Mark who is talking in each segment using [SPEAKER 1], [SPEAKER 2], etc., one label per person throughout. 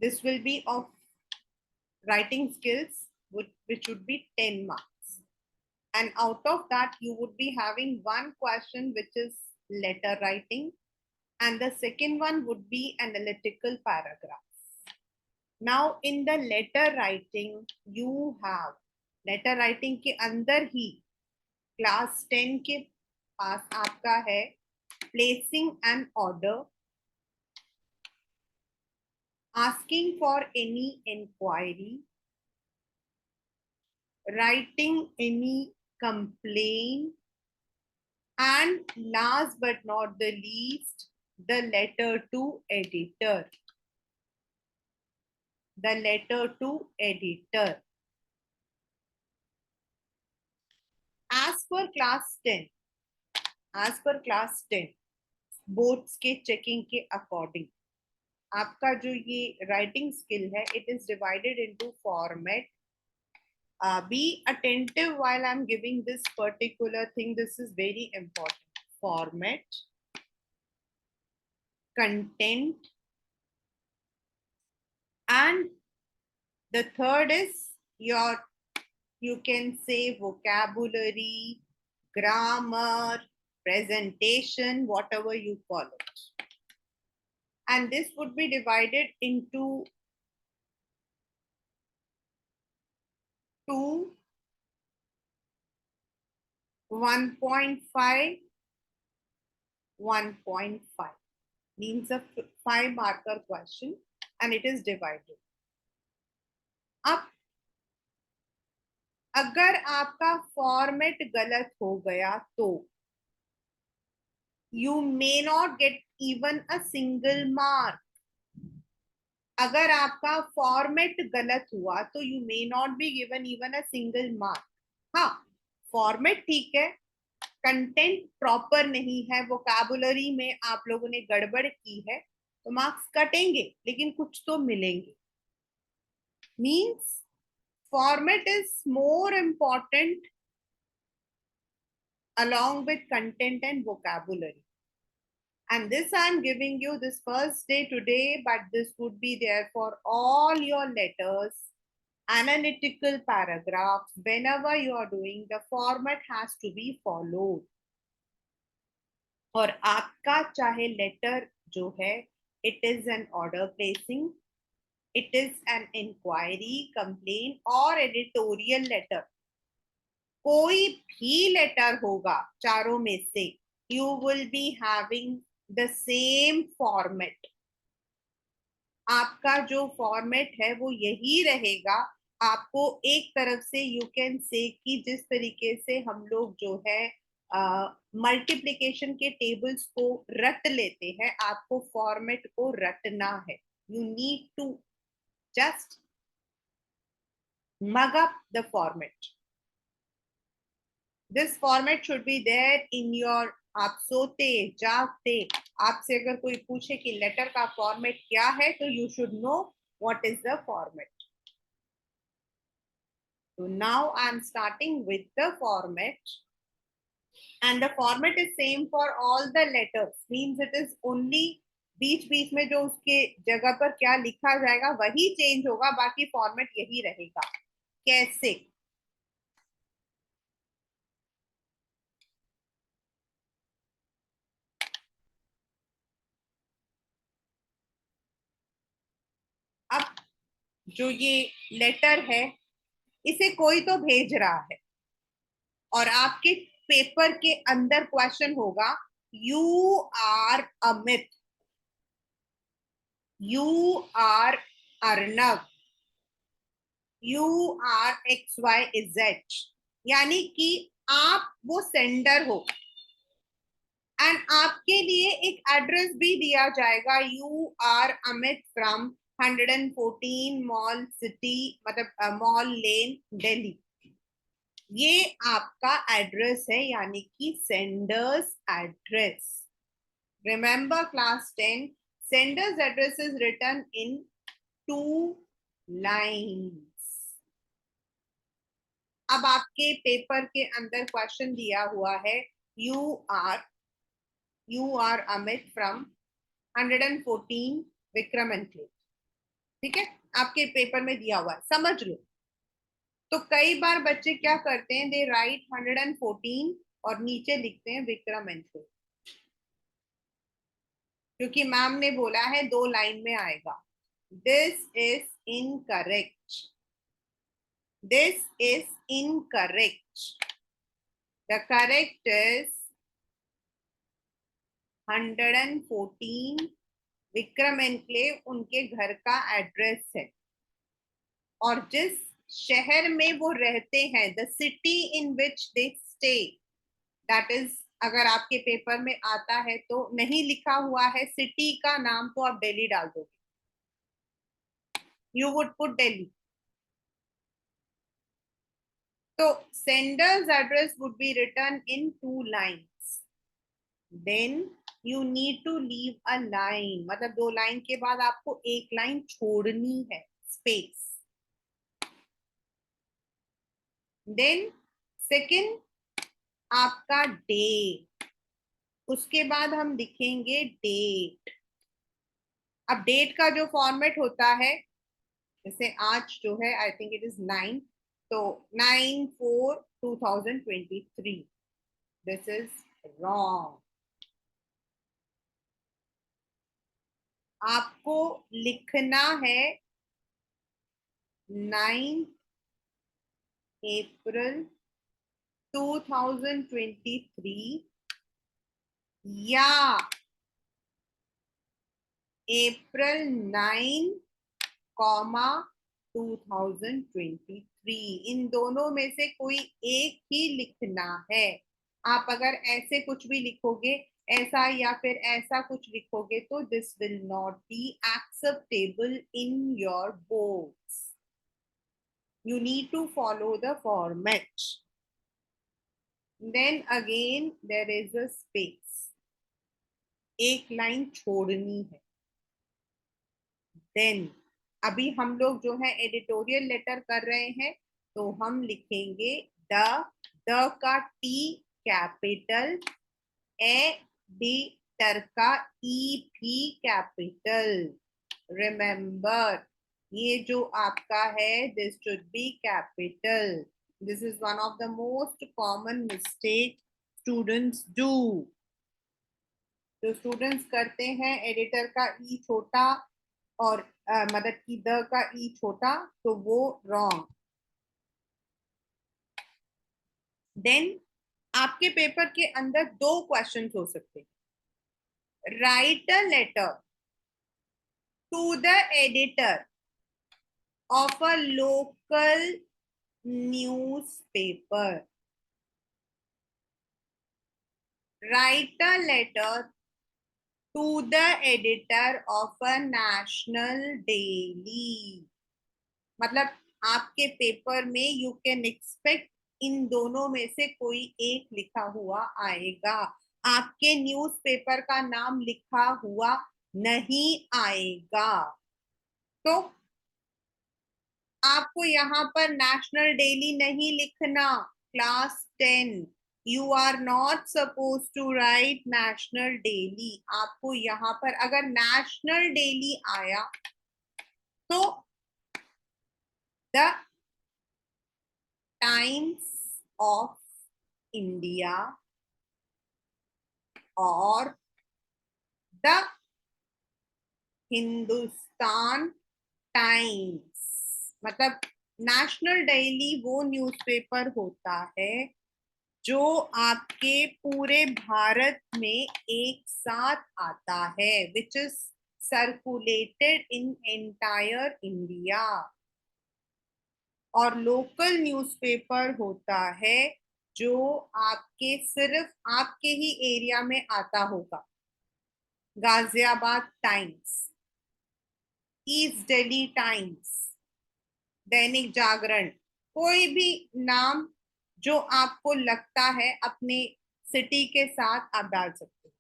[SPEAKER 1] This will be of writing skills, which would be 10 marks. And out of that, you would be having one question, which is letter writing. And the second one would be analytical paragraph. Now, in the letter writing, you have letter writing के अंदर ही class 10 के पास आपका है placing an order, asking for any inquiry, writing any complaint, and last but not the least, the letter to editor. The letter to editor. As per class 10, boards के checking के according आपका जो ये writing skill है, it is divided into format. Be attentive while I'm giving this particular thing. This is very important. Format, content, and the third is your, you can say, vocabulary, grammar, presentation, whatever you call it. And this would be divided into 2, 1.5, 1.5. Means a 5 marker question, and it is divided. अब अगर आपका format गलत हो गया तो you may not get even a single mark. अगर आपका format गलत हुआ तो you may not be given even a single mark. हाँ, फॉर्मेट ठीक है, कंटेंट प्रॉपर नहीं है, वोकैबुलरी में आप लोगों ने गड़बड़ की है, तो मार्क्स कटेंगे, लेकिन कुछ तो मिलेंगे. Means format is more important along with content and vocabulary. And this I'm giving you this first day today, but this would be there for all your letters, analytical paragraphs. Whenever you are doing, the format has to be followed. और आपका चाहे letter जो है, it is an order placing, it is an inquiry, complaint or editorial letter. कोई भी letter होगा चारों में से, you will be having the same format. आपका जो फॉर्मेट है वो यही रहेगा. आपको एक तरफ से यू कैन से कि जिस तरीके से हम लोग जो है मल्टीप्लिकेशन के टेबल्स को रट लेते हैं, आपको फॉर्मेट को रटना है. You need to just mug up the format. This format should be there in your, आप सोते जागते आपसे अगर कोई पूछे कि लेटर का फॉर्मेट क्या है, तो you should know what is the format. So now I am starting with the format, and the format is same for all the letters. Means it is only बीच बीच में जो उसके जगह पर क्या लिखा जाएगा वही चेंज होगा, बाकी फॉर्मेट यही रहेगा. कैसे? अब जो ये लेटर है, इसे कोई तो भेज रहा है, और आपके पेपर के अंदर क्वेश्चन होगा, you are Amit, you are Arnav, you are XYZ. यानी कि आप वो सेंडर हो, एंड आपके लिए एक एड्रेस भी दिया जाएगा, you are Amit from 114 mall city, मतलब मॉल लेन, दिल्ली. ये आपका एड्रेस है, यानी कि sender's address. Remember class 10, sender's address is written in 2 lines. अब आपके पेपर के अंदर क्वेश्चन दिया हुआ है, you are Amit from 114 Vikram enclave. ठीक है, आपके पेपर में दिया हुआ है, समझ लो। तो कई बार बच्चे क्या करते हैं, दे राइट 114 और नीचे लिखते हैं विक्रम एंड को, क्योंकि मैम ने बोला है 2 लाइन में आएगा। This is incorrect, this is incorrect. The correct is 114 Vikram enclave उनके घर का एड्रेस है, और जिस शहर में वो रहते हैं, the city in which they stay, that is, अगर आपके पेपर में आता है तो नहीं लिखा हुआ है सिटी का नाम, तो आप दिल्ली डाल दोगे, यू वुड पुट दिल्ली। तो sender's address would be written in 2 lines, then you need to leave a line, मतलब 2 लाइन के बाद आपको एक लाइन छोड़नी है, स्पेस। देन सेकंड, आपका डे, उसके बाद हम लिखेंगे डेट। अब डेट का जो फॉर्मेट होता है, जैसे आज जो है, आई थिंक इट इज 9, तो 9/4/2023, दिस इज रॉन्ग। आपको लिखना है 9 अप्रैल 2023 या April 9, 2023, इन दोनों में से कोई एक ही लिखना है। आप अगर ऐसे कुछ भी लिखोगे, ऐसा या फिर ऐसा कुछ लिखोगे, तो this will not be acceptable in your boards. You need to follow the format. Then again there is a space, एक लाइन छोड़नी है। देन अभी हम लोग जो है एडिटोरियल लेटर कर रहे हैं, तो हम लिखेंगे द, द का टी कैपिटल, एडिटर का ई भी कैपिटल। रिमेंबर, ये जो आपका है, this should be capital. This is one of the most common mistake students do. जो स्टूडेंट्स करते हैं एडिटर का ई छोटा और मदद की द का ई छोटा, तो वो रॉन्ग। देन आपके पेपर के अंदर 2 क्वेश्चंस हो सकते हैं। Write a letter to the editor of a local newspaper, write a letter to the editor of a national daily. मतलब आपके पेपर में यू कैन एक्सपेक्ट इन दोनों में से कोई एक लिखा हुआ आएगा, आपके न्यूज़पेपर का नाम लिखा हुआ नहीं आएगा। तो आपको यहाँ पर नेशनल डेली नहीं लिखना, class 10, you are not suppose to write national daily. आपको यहाँ पर अगर नेशनल डेली आया, तो द टाइम्स ऑफ इंडिया और द हिंदुस्तान टाइम्स, मतलब नेशनल डेली वो न्यूज़पेपर होता है जो आपके पूरे भारत में एक साथ आता है, which is circulated in entire India. और लोकल न्यूज़पेपर होता है जो आपके सिर्फ आपके ही एरिया में आता होगा। Ghaziabad times, east Delhi times, Dainik Jagran, कोई भी नाम जो आपको लगता है अपने सिटी के साथ आप डाल सकते हो।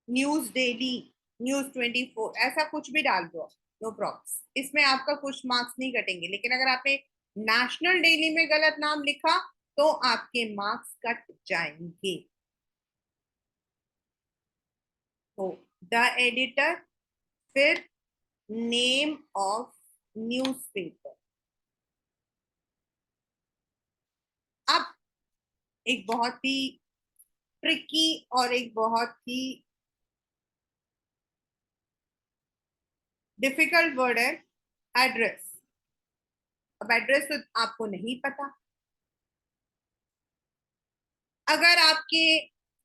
[SPEAKER 1] न्यूज डेली, न्यूज 24, ऐसा कुछ भी डाल दो, नो प्रॉब्लम, इसमें आपका कुछ मार्क्स नहीं कटेंगे। लेकिन अगर आपने नेशनल डेली में गलत नाम लिखा, तो आपके मार्क्स कट जाएंगे। तो द एडिटर, फिर नेम ऑफ न्यूज़पेपर। अब एक बहुत ही ट्रिकी और एक बहुत ही डिफिकल्ट वर्ड है, एड्रेस। अब एड्रेस तो आपको नहीं पता। अगर आपके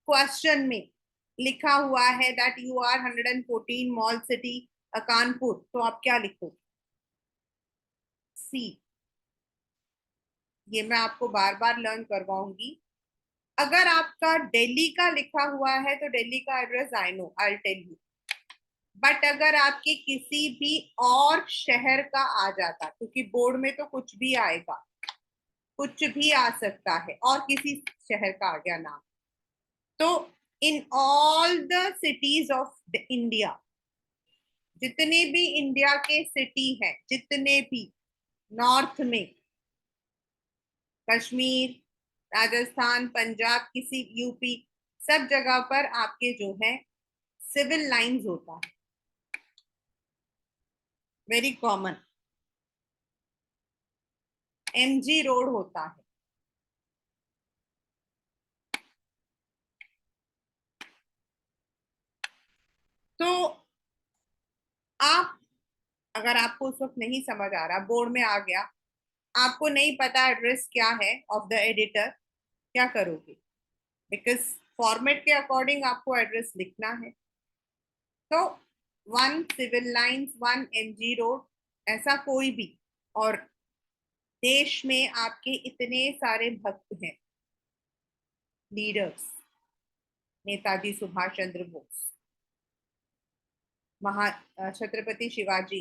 [SPEAKER 1] क्वेश्चन में लिखा हुआ है that you are 114 mall city Kanpur, तो आप क्या लिखोगे? सी। ये मैं आपको बार बार लर्न करवाऊंगी। अगर आपका दिल्ली का लिखा हुआ है तो दिल्ली का address I know, I tell you. But अगर आपके किसी भी और शहर का आ जाता, क्योंकि बोर्ड में तो कुछ भी आएगा, कुछ भी आ सकता है, और किसी शहर का आ गया नाम, तो in all the cities of India, जितने भी इंडिया के सिटी हैं, जितने भी नॉर्थ में, कश्मीर, राजस्थान, पंजाब, किसी यूपी, सब जगह पर आपके जो है सिविल लाइंस होता है, वेरी कॉमन। एमजी रोड होता है। तो आप, अगर आपको उस वक्त नहीं समझ आ रहा, बोर्ड में आ गया, आपको नहीं पता एड्रेस क्या है ऑफ द एडिटर, क्या करोगे? बिकॉज फॉर्मेट के अकॉर्डिंग आपको एड्रेस लिखना है। तो 1 सिविल लाइंस, 1 एमजी रोड, ऐसा कोई भी। और देश में आपके इतने सारे भक्त हैं, लीडर्स, नेताजी सुभाष चंद्र बोस, महा छत्रपति शिवाजी,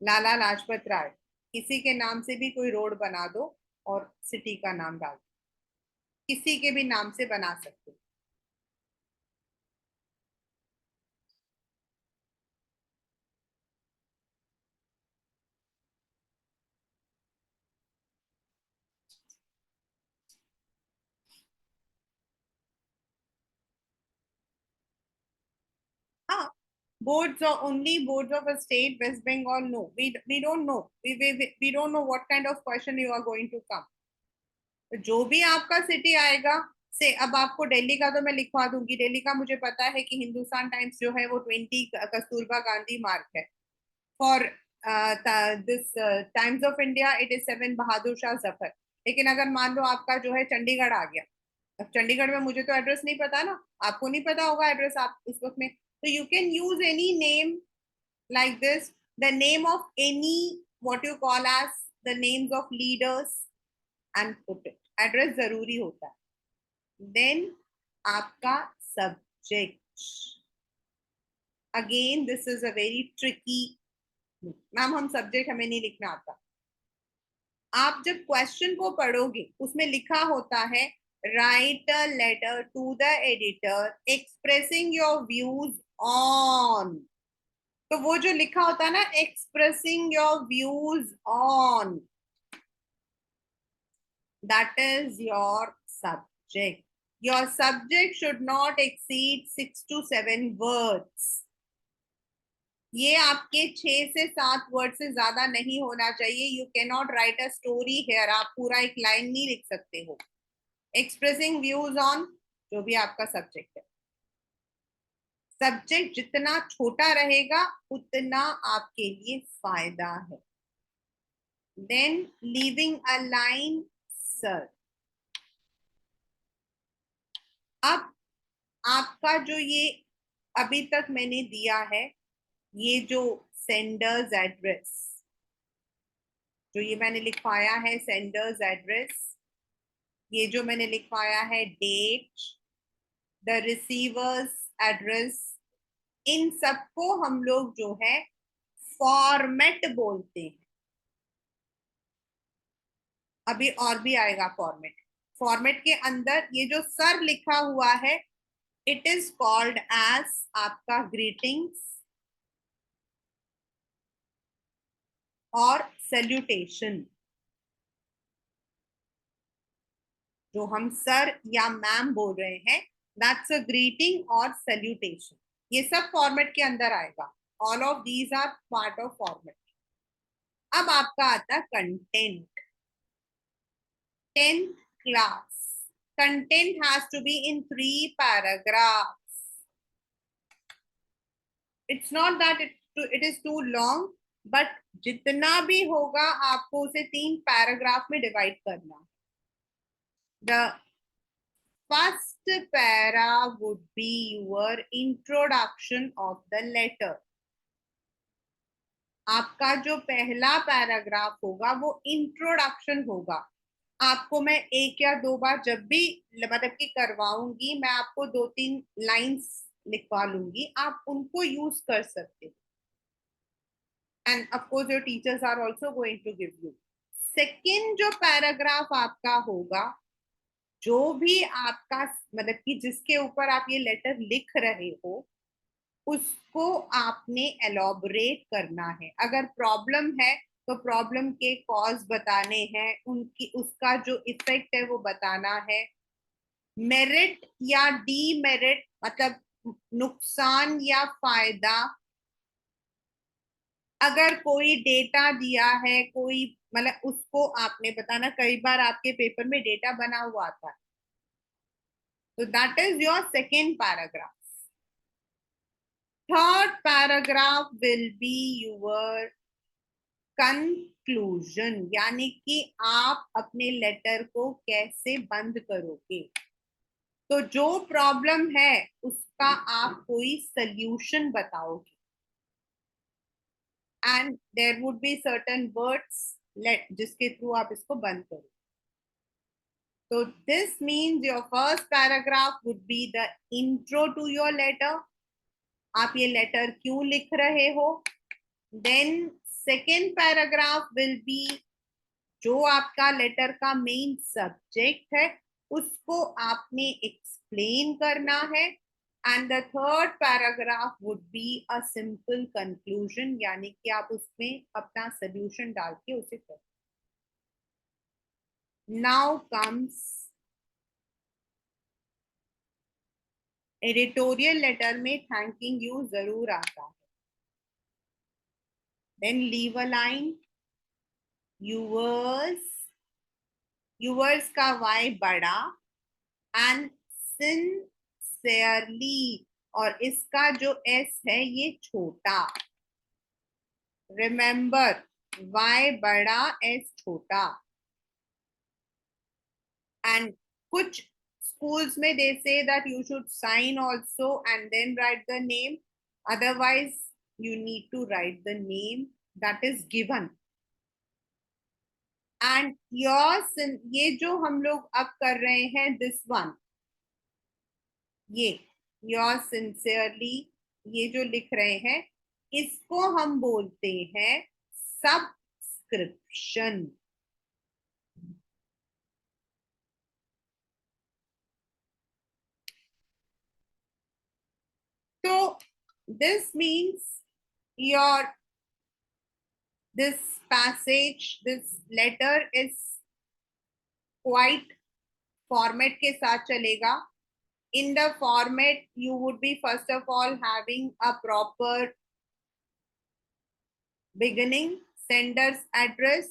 [SPEAKER 1] लाला लाजपत राय, किसी के नाम से भी कोई रोड बना दो और सिटी का नाम डाल दो, किसी के भी नाम से बना सकते हो। हाँ, boards or only boards of a state, West Bengal, no, we don't know, we don't know what kind of question you are going to come। तो जो भी आपका सिटी आएगा, से अब आपको दिल्ली का तो मैं लिखवा दूंगी, दिल्ली का मुझे पता है कि हिंदुस्तान टाइम्स जो है वो 20 कस्तूरबा गांधी मार्क है। For this times of India it is 7 Bahadur Shah Zafar. लेकिन अगर मान लो आपका जो है चंडीगढ़ आ गया, अब चंडीगढ़ में मुझे तो एड्रेस नहीं पता ना, आपको नहीं पता होगा एड्रेस आप इस वक्त में, तो you can use any name like this, the name of any, what you call as the names of leaders, and put it। Address जरूरी होता है। देन आपका subject, again this is a very tricky. Ma'am हम subject हमें नहीं लिखना आता। आप जब क्वेश्चन को पढ़ोगे उसमें लिखा होता है write a letter to the editor expressing your views on, तो वो जो लिखा होता है ना, expressing your views on, that is your subject। Your subject should not exceed 6 to 7 words। ये आपके 6 से 7 वर्ड से ज्यादा नहीं होना चाहिए। You can not write a story here, आप पूरा एक लाइन नहीं लिख सकते हो। एक्सप्रेसिंग व्यूज ऑन, जो भी आपका सब्जेक्ट है, सब्जेक्ट जितना छोटा रहेगा उतना आपके लिए फायदा है। Then leaving a line, sir. अब आपका जो ये अभी तक मैंने दिया है, ये जो सेंडर्स एड्रेस, जो ये मैंने लिखवाया है सेंडर्स एड्रेस, ये जो मैंने लिखवाया है डेट, द रिसीवर्स एड्रेस, इन सबको हम लोग जो है फॉर्मेट बोलते हैं। अभी और भी आएगा फॉर्मेट। फॉर्मेट के अंदर ये जो सर लिखा हुआ है, इट इज कॉल्ड एज आपका ग्रीटिंग्स और सैल्यूटेशन। जो हम सर या मैम बोल रहे हैं दैट्स अ ग्रीटिंग और सैल्यूटेशन. ये सब फॉर्मेट के अंदर आएगा. All of these are part of format. अब आपका आता है content. 10th class. Content has to be in 3 paragraphs. It's not that it is too long, but जितना भी होगा आपको उसे 3 पैराग्राफ में डिवाइड करना. The first para would be your introduction of the letter. आपका जो पहला पैराग्राफ होगा वो इंट्रोडक्शन होगा. आपको मैं एक या दो बार जब भी मतलब कि करवाऊंगी, मैं आपको 2-3 लाइंस लिखवा लूंगी, आप उनको यूज कर सकते हो. And of course your teachers are also going to give you. Second जो पैराग्राफ आपका होगा, जो भी आपका मतलब कि जिसके ऊपर आप ये लेटर लिख रहे हो, उसको आपने एलॉबरेट करना है. अगर प्रॉब्लम है तो प्रॉब्लम के कॉज बताने हैं, उनकी उसका जो इफेक्ट है वो बताना है. मेरिट या डीमेरिट मतलब नुकसान या फायदा, अगर कोई डेटा दिया है कोई मतलब उसको आपने बताना. कई बार आपके पेपर में डेटा बना हुआ आता है, तो that is your second paragraph. Third paragraph will be your conclusion, यानी कि आप अपने लेटर को कैसे बंद करोगे. तो जो प्रॉब्लम है उसका आप कोई सल्यूशन बताओगे. And there would be certain words जिसके थ्रू आप इसको बंद करो. So this means your first paragraph would be the intro to your letter. आप ये लेटर क्यों लिख रहे हो. Then second paragraph will be जो आपका लेटर का मेन सब्जेक्ट है उसको आपने एक्सप्लेन करना है. And the third paragraph would be a simple conclusion, यानी कि आप उसमें अपना सोल्यूशन डाल के उसे कर. नाउ कम्स एडिटोरियल लेटर में थैंकिंग यू जरूर आता है. Then leave a line. Yours, yours का वाई बड़ा एंड सिंसियरली, और इसका जो एस है ये छोटा. रिमेंबर, वाई बड़ा एस छोटा. एंड कुछ schools में they say that you should sign also and then write the name. Otherwise you need to write the name that is given. And your, ये जो हम लोग अब कर रहे हैं दिस वन, ये योर सिंसियरली, ये जो लिख रहे हैं इसको हम बोलते हैं सबस्क्रिप्शन. तो this means your this passage, this letter is quite format के साथ चलेगा. In the format, you would be first of all having a proper beginning, sender's address.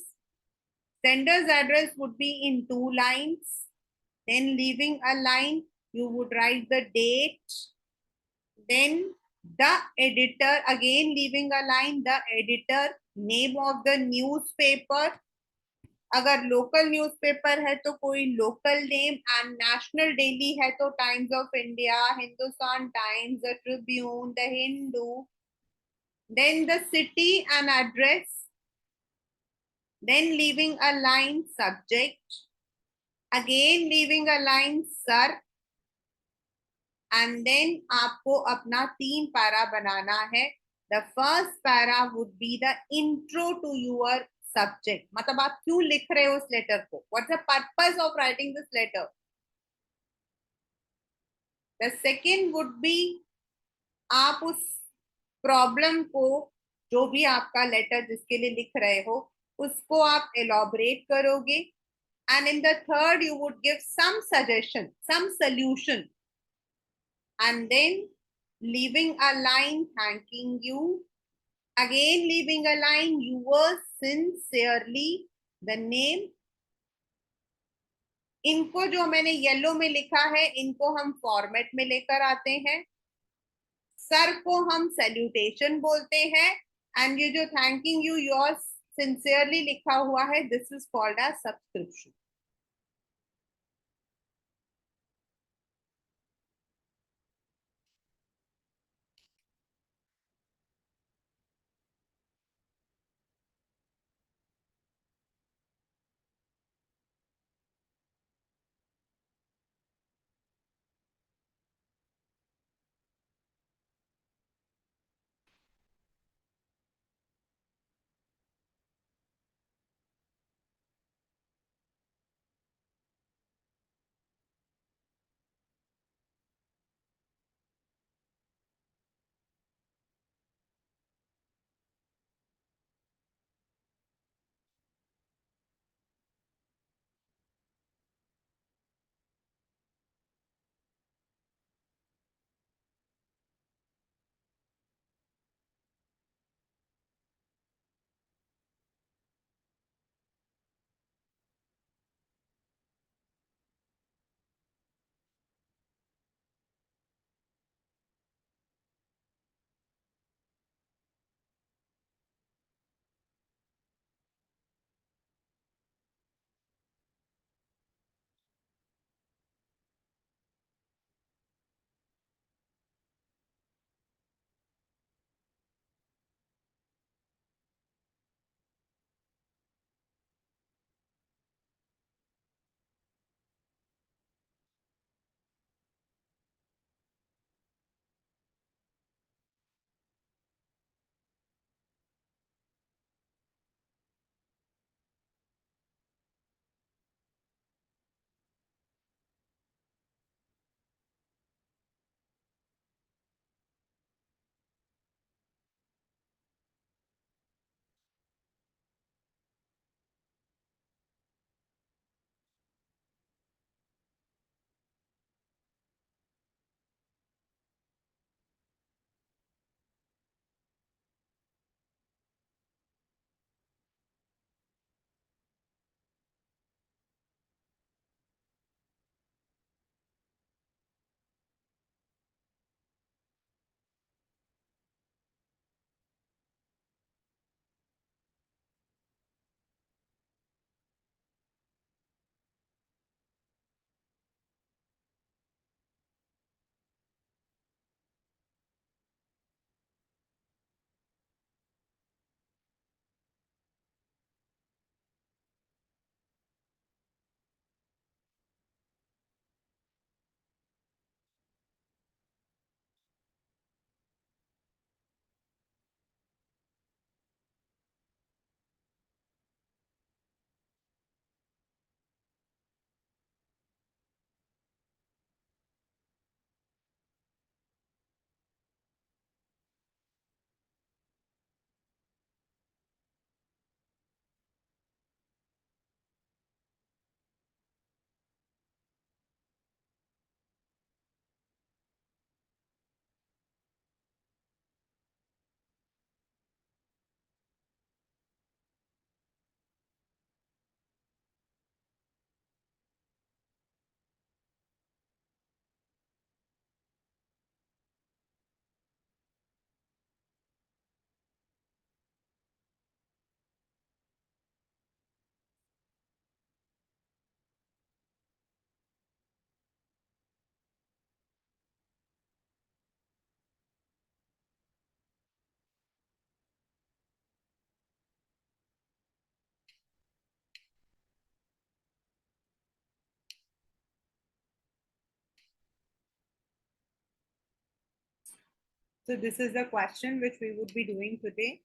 [SPEAKER 1] Sender's address would be in 2 lines. Then leaving a line, you would write the date. Then the editor, again leaving a line, the editor, name of the newspaper. अगर local newspaper है तो कोई local name, and national daily है तो times of India, Hindustan times, the tribune, the Hindu. Then the city and address. Then leaving a line subject. Again leaving a line sir. And then आपको अपना 3 para बनाना है. The first para would be the intro to your subject, मतलब आप क्यों लिख रहे हो उस लेटर को. What's the purpose of writing this letter. The second would be आप उस प्रॉब्लम को, जो भी आपका लेटर जिसके लिए लिख रहे हो, उसको आप एलॉबरेट करोगे. And in the third you would give some suggestion, some solution. and then leaving a line thanking you, again leaving a line yours sincerely, the name. इनको जो मैंने येलो में लिखा है इनको हम फॉर्मेट में लेकर आते हैं, सर को हम सैल्यूटेशन बोलते हैं, एंड ये जो थैंकिंग यू योर्स सिंसियरली लिखा हुआ है this is called as subscription. So this is the question which we would be doing today.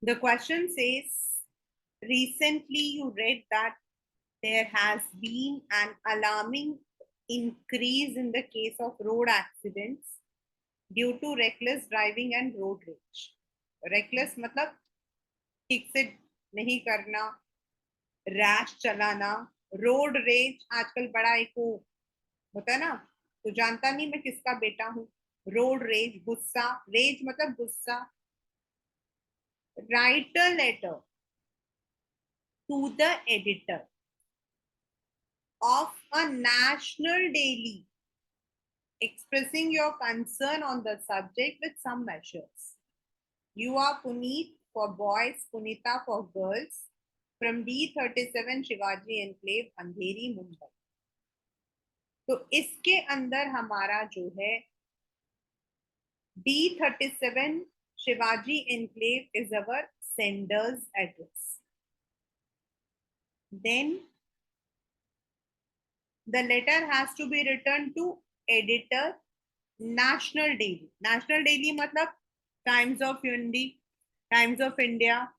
[SPEAKER 1] The question says, recently you read that there has been an alarming increase in the case of road accidents due to reckless driving and road rage. Reckless मतलब ठीक से नहीं करना, rash चलाना, road rage आजकल बड़ा एक होता है ना, तो जानता नहीं मैं किसका बेटा हूँ। रोड रेज, गुस्सा, रेज मतलब गुस्सा। Write a letter to the editor of a national daily expressing your concern on the subject with some measures. You are Puneet for boys, Punita for girls from D37 Shivaji Enclave, अंधेरी, मुंबई। तो इसके अंदर हमारा जो है D37 Shivaji Enclave is our sender's address. Then the letter has to be written to editor, National Daily. National Daily मतलब Times of India, Times of India,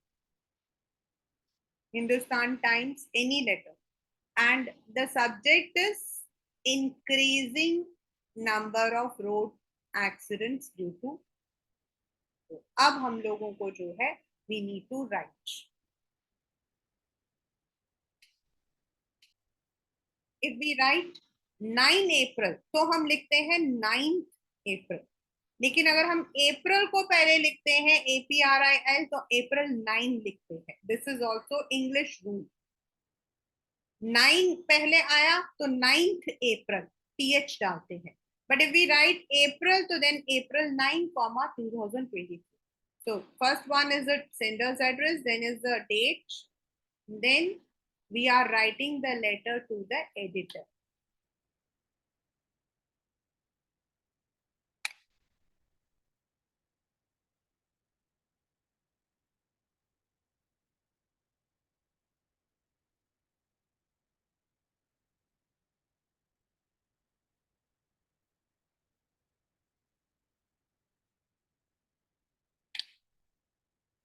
[SPEAKER 1] Hindustan Times, any letter. And the subject is increasing number of road accidents due to. अब हम लोगों को जो है we need to write. If we write 9 April तो हम लिखते हैं 9th April. लेकिन अगर हम अप्रैल को पहले लिखते हैं APRIL तो अप्रैल 9 लिखते हैं. This is also English rule. 9 पहले आया तो 9th April TH डालते हैं. बट इफ वी राइट अप्रैल तो then April 9, 2023. So first one is the sender's address, then is the date, then we are writing the letter to the editor.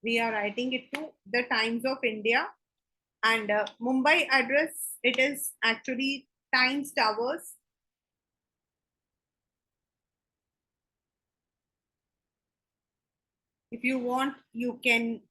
[SPEAKER 1] We are writing it to the Times of India. And Mumbai address, it is actually Times Towers. If you want, you can,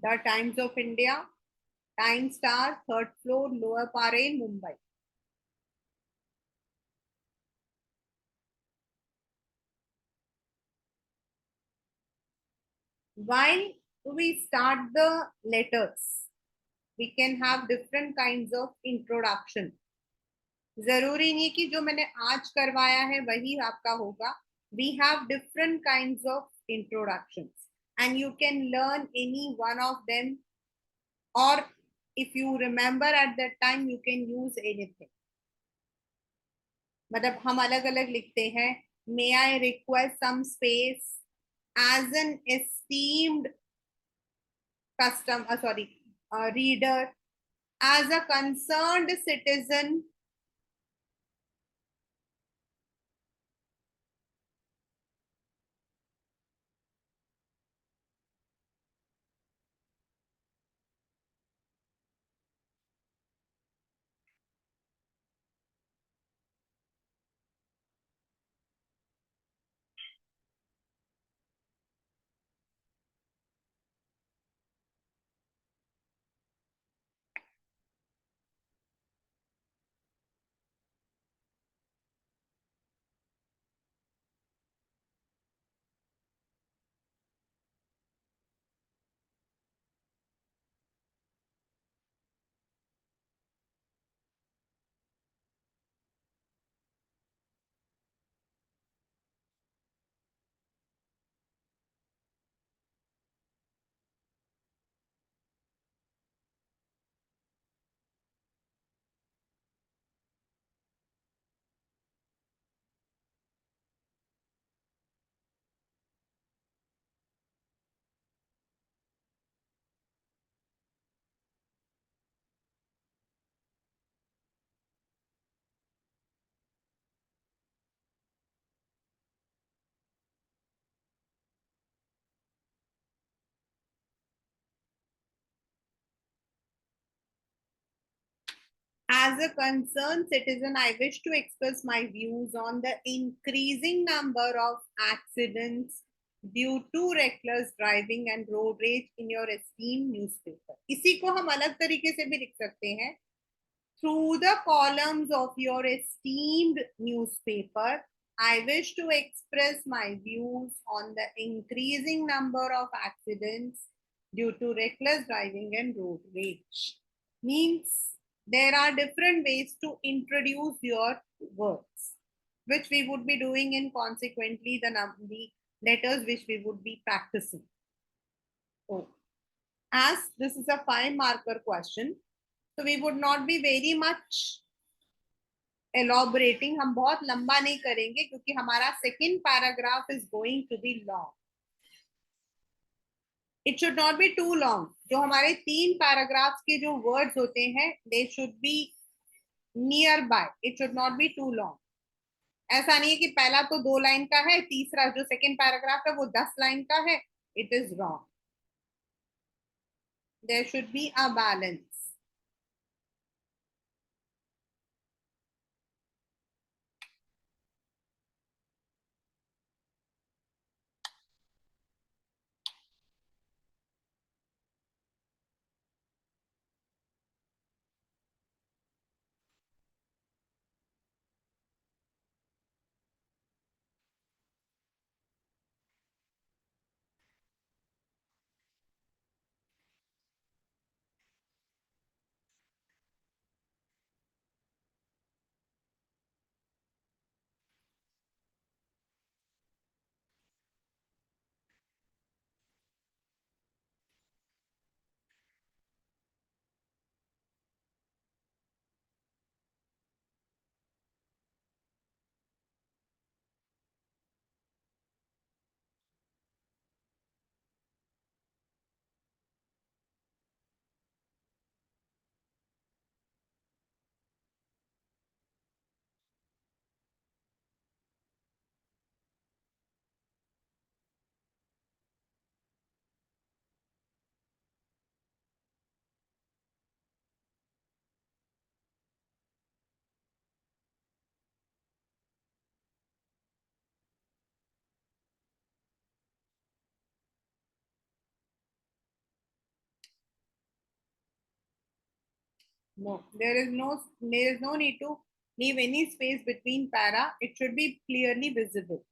[SPEAKER 1] the Times of India, Times Star, third floor, Lower Parel, Mumbai. While we start the letters, we can have different kinds of introduction. जरूरी नहीं कि जो मैंने आज करवाया है वही आपका होगा. We have different kinds of introductions and you can learn any one of them, or if you remember at that time you can use anything. मतलब हम अलग अलग लिखते हैं. May I request some space as an esteemed reader, as a concerned citizen. As a concerned citizen, I wish to express my views on the increasing number of accidents due to reckless driving and road rage in your esteemed newspaper. इसी को हम अलग तरीके से भी लिख सकते हैं. Through the columns of your esteemed newspaper, I wish to express my views on the increasing number of accidents due to reckless driving and road rage. Means there are different ways to introduce your words, which we would be doing in consequently the letters which we would be practicing. So, as this is a 5 marker question, so we would not be very much elaborating. हम बहुत लंबा नहीं करेंगे क्योंकि हमारा second paragraph is going to be long. It should not be too long. जो हमारे 3 paragraphs के जो वर्ड्स होते हैं they should be nearby. It should not be too long. ऐसा नहीं है कि पहला तो 2 लाइन का है, तीसरा जो सेकेंड पैराग्राफ है वो 10 लाइन का है. It is wrong. There should be a balance. No, there is no need to leave any space between para. It should be clearly visible.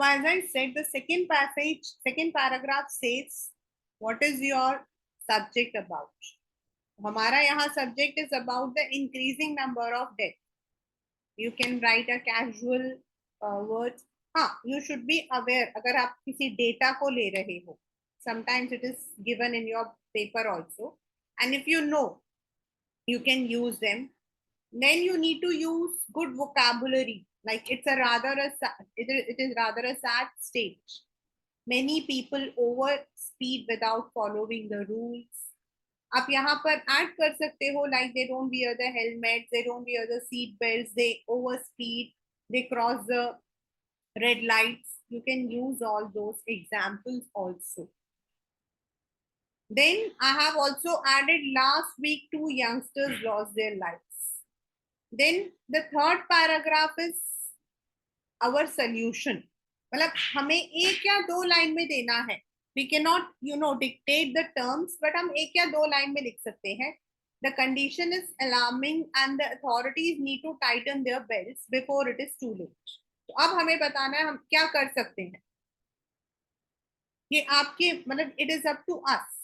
[SPEAKER 1] As I said, the second passage, second paragraph says, what is your subject about? हमारा यहाँ subject is about the increasing number of death. You can write a casual words. हाँ, you should be aware. अगर आप किसी data को ले रहे हो, sometimes it is given in your paper also, and if you know, you can use them. Then you need to use good vocabulary. Like it's a rather a it is rather a sad state. Many people over speed without following the rules. आप यहाँ पर add कर सकते हो like they don't wear the helmets, they don't wear the seat belts, they over speed, they cross the red lights. You can use all those examples also. Then I have also added last week 2 youngsters lost their lives. Then the third paragraph is our solution. मतलब हमें एक या दो line में देना है. We cannot, dictate the terms, but हम एक या दो लाइन में लिख सकते हैं. The condition is alarming and the authorities need to tighten their belts before it is too late. तो अब हमें बताना है हम क्या कर सकते हैं. ये आपके मतलब it is up to us.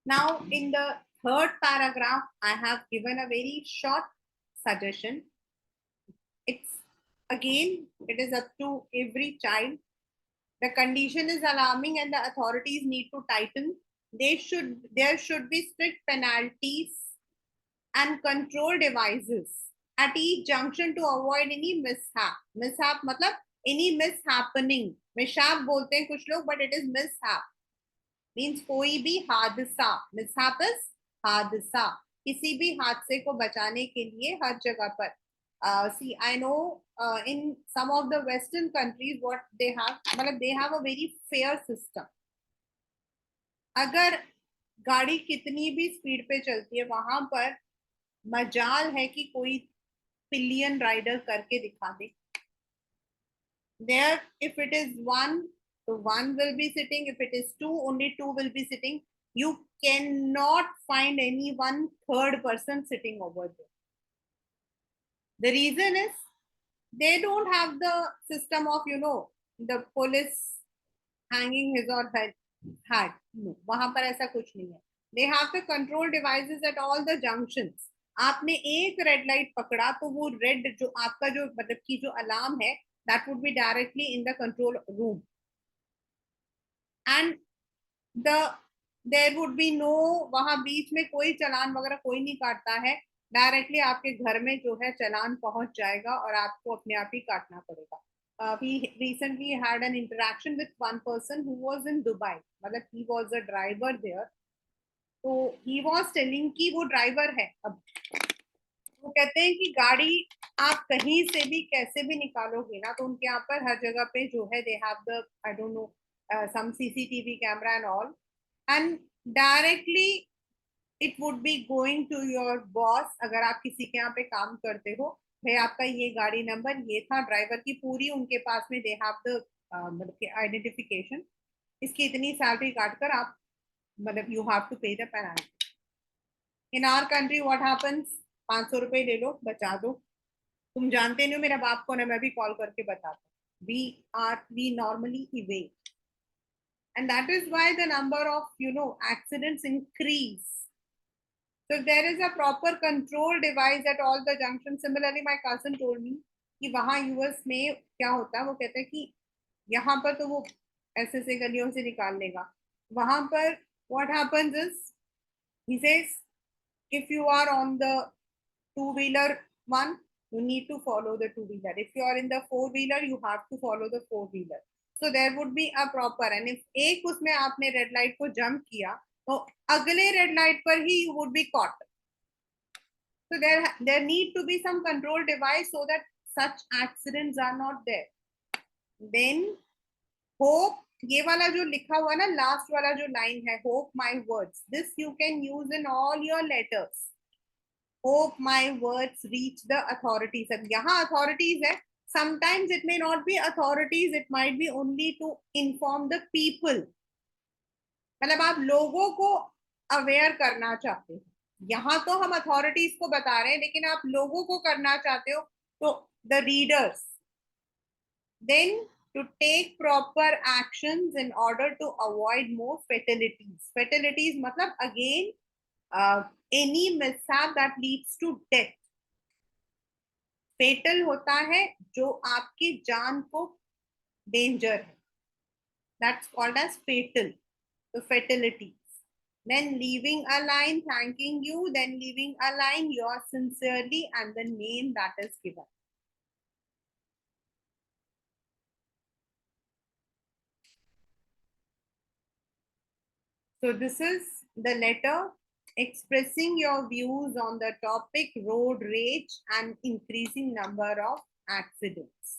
[SPEAKER 1] Now, in the third paragraph, I have given a very short suggestion. It's again, it is up to every child. The condition is alarming and the authorities need to tighten. There should be strict penalties and control devices at each junction to avoid any mishap. Mishap मतलब any mishappening. Mishap बोलते हैं कुछ लोग, but it is mishap. Means कोई भी हादसा. Mishap is हादसा. किसी भी हादसे को बचाने के लिए हर जगह पर. See, I know in some of the Western countries what they have, मतलब they have a very fair system. अगर गाड़ी कितनी भी स्पीड पे चलती है वहां पर मजाल है कि कोई पिलियन राइडर करके दिखा दे. There, if it is one, so one will be sitting. If it is two, only two will be sitting. You cannot find any one third person sitting over there. The reason is they don't have the system of, the police hanging his or her hat. No, वहां पर ऐसा कुछ नहीं है. They have the control devices at all the junctions. आपने एक red light पकड़ा तो वो रेड जो आपका जो मतलब की जो अलार्म है that would be directly in the control room and the there would be no वहां बीच में कोई चालान वगैरह कोई नहीं काटता है. डायरेक्टली आपके घर में जो है चालान पहुंच जाएगा और आपको अपने आप ही काटना पड़ेगा. We recently had an interaction with one person who was in Dubai. मतलब he was a driver there. तो he was telling कि वो ड्राइवर है. अब वो कहते हैं कि गाड़ी आप कहीं से भी कैसे भी निकालोगे ना तो उनके यहाँ पर हर जगह पे जो है they have the I don't know some CCTV camera and all and directly it would be going to your boss. अगर आप किसी के यहाँ पे काम करते हो, भाई आपका ये गाड़ी नंबर ये था, ड्राइवर की पूरी उनके पास में दे हैव द मतलब आइडेंटिफिकेशन. इसकी इतनी सैलरी काटकर आप मतलब you have to pay the penalty. In our country what happens, 500 रुपए ले लो बचा दो. तुम जानते नहीं हो मेरा बाप कौन है, मैं भी कॉल करके बताता हूँ. We normally evade and that is why the number of accidents increase. So if there is a proper control device at all the junctions. Similarly my cousin told me कि वहां यूएस में क्या होता है, वो कहते हैं कि यहाँ पर तो वो ऐसे ऐसे गलियों से निकाल लेगा. वहां पर what happens is he says if you are on the two-wheeler one, you need to follow the two-wheeler. If you are in the four-wheeler, you have to follow the four-wheeler. So there would be a proper. And if एक उसमें आपने red light को jump किया तो अगले red light पर ही you would be caught. So there need to be some control device so that such accidents are not there. Then hope, ये वाला जो लिखा हुआ ना लास्ट वाला जो लाइन है, hope my words, this you can use in all your letters. Hope my words reach the authorities. अब यहाँ authorities है. Sometimes it may not be authorities, it might be only to inform the people. मतलब आप लोगों को aware करना चाहते हो. यहाँ तो हम अथॉरिटीज को बता रहे हैं लेकिन आप लोगों को करना चाहते हो तो the readers. Then to take proper actions in order to avoid more fatalities. Fatalities मतलब again any mishap that leads to death. Fatal होता है जो आपकी जान को डेंजर है. That's called as fatal. तो fatalities. Then leaving a line thanking you, then leaving a line yours sincerely and the name that is given. So this is the letter expressing your views on the topic road rage and increasing number of accidents.